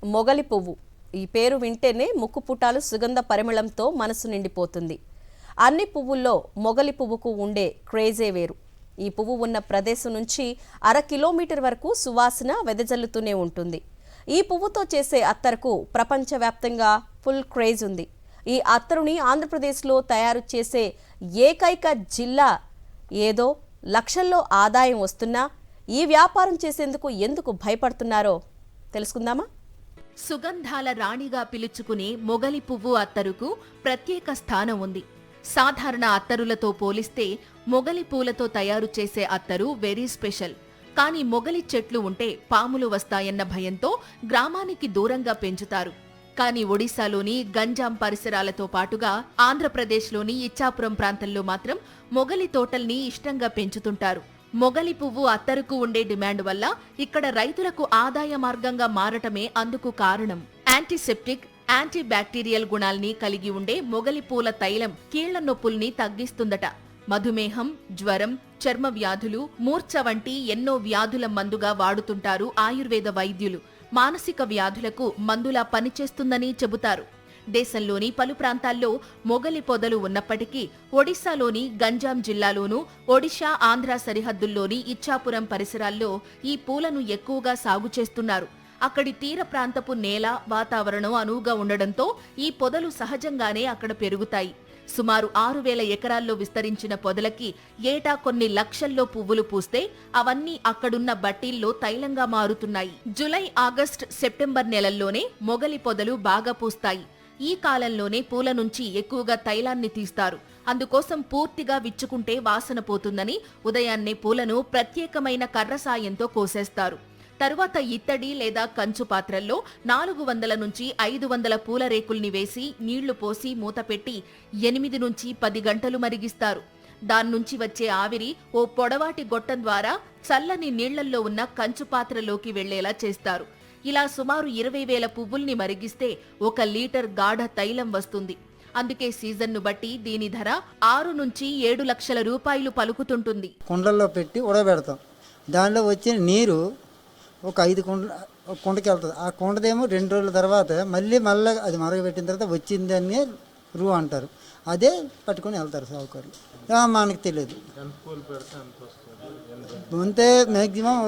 మొగలి పువ్వు. ఈ పేరు వింటేనే ముక్కుపుటాలు సుగంధ పరిమళంతో మనసు నిండిపోతుంది. అన్ని పువ్వుల్లో మొగలి పువ్వుకు ఉండే క్రేజే వేరు. ఈ పువ్వు ఉన్న ప్రదేశం నుంచి 1/2 కిలోమీటర్ వరకు సువాసన వెదజల్లుతూనే ఉంటుంది. ఈ పువ్వుతో చేసే అత్తరుకు ప్రపంచవ్యాప్తంగా ఫుల్ క్రేజ్ ఉంది. ఈ అత్తరుని ఆంధ్రప్రదేశ్లో తయారు చేసే ఏకైక జిల్లా ఏదో లక్షల్లో ఆదాయం వస్తున్నా ఈ వ్యాపారం చేసేందుకు ఎందుకు భయపడుతున్నారో తెలుసుకుందామా? సుగంధాల రాణిగా పిలుచుకునే మొగలి పువ్వు అత్తరుకు ప్రత్యేక స్థానం ఉంది. సాధారణ అత్తరులతో పోలిస్తే మొగలి పూలతో తయారు చేసే అత్తరు వెరీ స్పెషల్. కానీ మొగలి చెట్లు ఉంటే పాములు వస్తాయన్న భయంతో గ్రామానికి దూరంగా పెంచుతారు. కానీ ఒడిశాలోని గంజాం పరిసరాలతో పాటుగా ఆంధ్రప్రదేశ్లోని ఇచ్చాపురం ప్రాంతంలో మాత్రం మొగలి తోటల్ని ఇష్టంగా పెంచుతుంటారు. మొగలి పువ్వు అత్తరుకు ఉండే డిమాండ్ వల్ల ఇక్కడ రైతులకు ఆదాయ మార్గంగా మారటమే అందుకు కారణం. యాంటీసెప్టిక్, యాంటీ బ్యాక్టీరియల్ గుణాల్ని కలిగి ఉండే మొగలి పూల తైలం కీళ్ల నొప్పుల్ని తగ్గిస్తుందట. మధుమేహం, జ్వరం, చర్మ వ్యాధులు, మూర్ఛ వంటి ఎన్నో వ్యాధుల మందుగా వాడుతుంటారు ఆయుర్వేద వైద్యులు. మానసిక వ్యాధులకు మందులా పనిచేస్తుందని చెబుతారు. దేశంలోని పలు ప్రాంతాల్లో మొగలి పొదలు ఉన్నప్పటికీ ఒడిశాలోని గంజాం జిల్లాలోనూ, ఒడిశా ఆంధ్ర సరిహద్దుల్లోని ఇచ్చాపురం పరిసరాల్లో ఈ పూలను ఎక్కువగా సాగు చేస్తున్నారు. అక్కడి తీర ప్రాంతపు నేల, వాతావరణం అనువుగా ఉండడంతో ఈ పొదలు సహజంగానే అక్కడ పెరుగుతాయి. సుమారు 6,000 ఎకరాల్లో విస్తరించిన పొదలకి ఏటా కొన్ని లక్షల్లో పువ్వులు పూస్తే అవన్నీ అక్కడున్న బట్టీల్లో తైలంగా మారుతున్నాయి. జులై, ఆగస్టు, సెప్టెంబర్ నెలల్లోనే మొగలి పొదలు బాగా పూస్తాయి. ఈ కాలంలోనే పూల నుంచి ఎక్కువగా తైలాన్ని తీస్తారు. అందుకోసం పూర్తిగా విచ్చుకుంటే వాసన పోతుందని ఉదయాన్నే పూలను ప్రత్యేకమైన కర్ర సాయంతో కోసేస్తారు. తరువాత ఇత్తడి లేదా కంచు పాత్రల్లో 400 నుంచి 500 పూల రేకుల్ని వేసి నీళ్లు పోసి మూతపెట్టి 8 నుంచి 10 గంటలు మరిగిస్తారు. దాన్నుంచి వచ్చే ఆవిరి ఓ పొడవాటి గొట్టం ద్వారా చల్లని నీళ్లల్లో ఉన్న కంచు పాత్రలోకి వెళ్లేలా చేస్తారు. ఇలా సుమారు 20,000 పువ్వుల్ని మరిగిస్తే 1 లీటర్ గాఢ తైలం వస్తుంది. అందుకే సీజన్ను బట్టి దీని ధర 6 నుంచి 7 లక్షల రూపాయలు పలుకుతుంటుంది. కుండల్లో పెట్టి ఉడబెడతాం. దానిలో వచ్చిన నీరు ఒక 5 కుండకి వెళ్తుంది. ఆ కుండదేమో 2 రోజుల తర్వాత మళ్ళీ అది మరగబెట్టిన తర్వాత వచ్చిందని రూ అంటారు. అదే పట్టుకొని వెళ్తారు సాగుకారులు. మనకు తెలియదు. అంతే మ్యాక్సిమం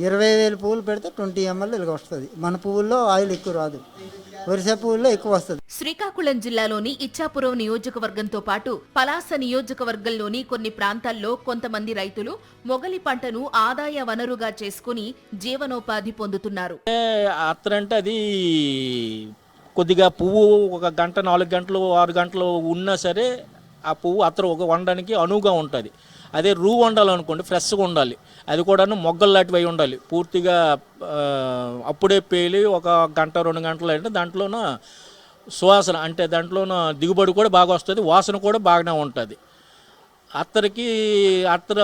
20,000 పువ్వులు పెడితే 20 ml ఇలాగ వస్తుంది. మన పువ్వుల్లో ఆయిల్ ఎక్కువ రాదు, వరిసె పువ్వుల్లో ఎక్కువ వస్తుంది. శ్రీకాకుళం జిల్లాలోని ఇచ్చాపురం నియోజకవర్గంతో పాటు పలాస నియోజకవర్గంలోని కొన్ని ప్రాంతాల్లో కొంతమంది రైతులు మొగలి పంటను ఆదాయ వనరుగా చేసుకుని జీవనోపాధి పొందుతున్నారు. అత్తరంటే అది కొద్దిగా పువ్వు 1 గంట, 4 గంటలు, 6 గంటలు ఉన్నా సరే ఆ పువ్వు అత్తరు వండడానికి అనువుగా ఉంటుంది. అదే రూ వండాలనుకోండి ఫ్రెష్గా ఉండాలి. అది కూడా మొగ్గల్లాంటివి అయి ఉండాలి. పూర్తిగా అప్పుడే పేలి 1 గంట 2 గంటలు అంటే దాంట్లోన సువాసన అంటే దాంట్లోన దిగుబడి కూడా బాగా వస్తుంది, వాసన కూడా బాగానే ఉంటుంది. అత్తరు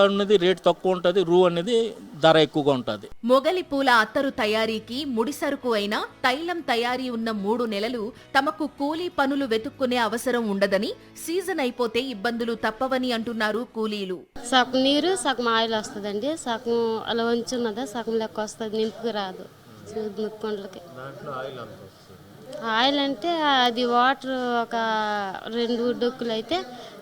అనేది రేటు తక్కువ ఉంటుంది, రూ అనేది ధర ఎక్కువగా ఉంటుంది. మొగలి పూల అత్తరు తయారీకి ముడిసరుకు అయిన తైలం తయారీ ఉన్న 3 నెలలు తమకు కూలీ పనులు వెతుక్కునే అవసరం ఉండదని, సీజన్ అయిపోతే ఇబ్బందులు తప్పవని అంటున్నారు కూలీలు. సగం నీరు సగం ఆయిల్ వస్తుందండి. సగం అలా వంచున్నదా సగం లెక్క వస్తుంది, నింపుకు రాదు. కొండలకి ఆయిల్ అంటే అది వాటర్ ఒక 2 డొక్కులు అయితే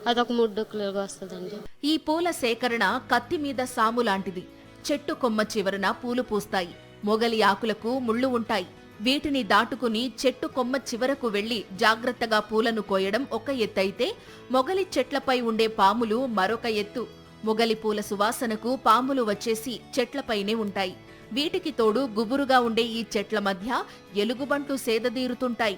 అదొక 3 డొక్కులు వస్తుందండి. ఈ పూల సేకరణ కత్తి మీద సాము లాంటిది. చెట్టు కొమ్మ చివరన పూలు పూస్తాయి. మొగలి ఆకులకు ముళ్ళు ఉంటాయి. వీటిని దాటుకుని చెట్టు కొమ్మ చివరకు వెళ్లి జాగ్రత్తగా పూలను కోయడం ఒక ఎత్తైతే, మొగలి చెట్లపై ఉండే పాములు మరొక ఎత్తు. మొగలి పూల సువాసనకు పాములు వచ్చేసి చెట్లపైనే ఉంటాయి. వీటికి తోడు గుబురుగా ఉండే ఈ చెట్ల మధ్య ఎలుగుబంట్లు సేదదీరుతుంటాయి.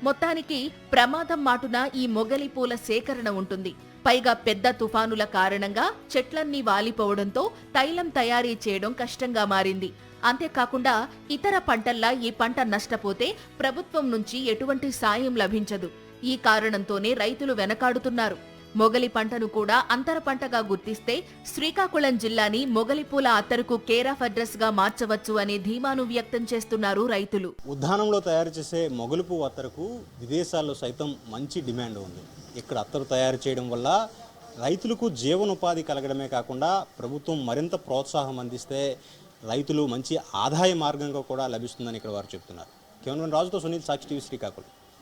మొత్తానికి ప్రమాదం మాటున ఈ మొగలి పూల సేకరణ ఉంటుంది. పైగా పెద్ద తుఫానుల కారణంగా చెట్లన్నీ వాలిపోవడంతో తైలం తయారీ చేయడం కష్టంగా మారింది. అంతేకాకుండా ఇతర పంటల్లా ఈ పంట నష్టపోతే ప్రభుత్వం నుంచి ఎటువంటి సాయం లభించదు. ఈ కారణంతోనే రైతులు వెనకాడుతున్నారు. మొగలి పంటను కూడా అంతర పంటగా గుర్తిస్తే శ్రీకాకుళం జిల్లాని మొగలిపూల అత్తరుకు కేర్ ఆఫ్ అడ్రస్ గా మార్చవచ్చు అనే ధీమాను వ్యక్తం చేస్తున్నారు రైతులు. ఉద్యానంలో తయారు చేసే మొగలిపూ అత్తరుకు విదేశాల్లో సైతం మంచి డిమాండ్ ఉంది. ఇక్కడ అత్తరు తయారు చేయడం వల్ల రైతులకు జీవనోపాధి కలగడమే కాకుండా ప్రభుత్వం మరింత ప్రోత్సాహం అందిస్తే రైతులు మంచి ఆదాయ మార్గంగా కూడా లభిస్తుందని ఇక్కడ వారు చెప్తున్నారు. కేవలం రాజుతో సునీల్, సాక్షి టీవీ, శ్రీకాకుళం.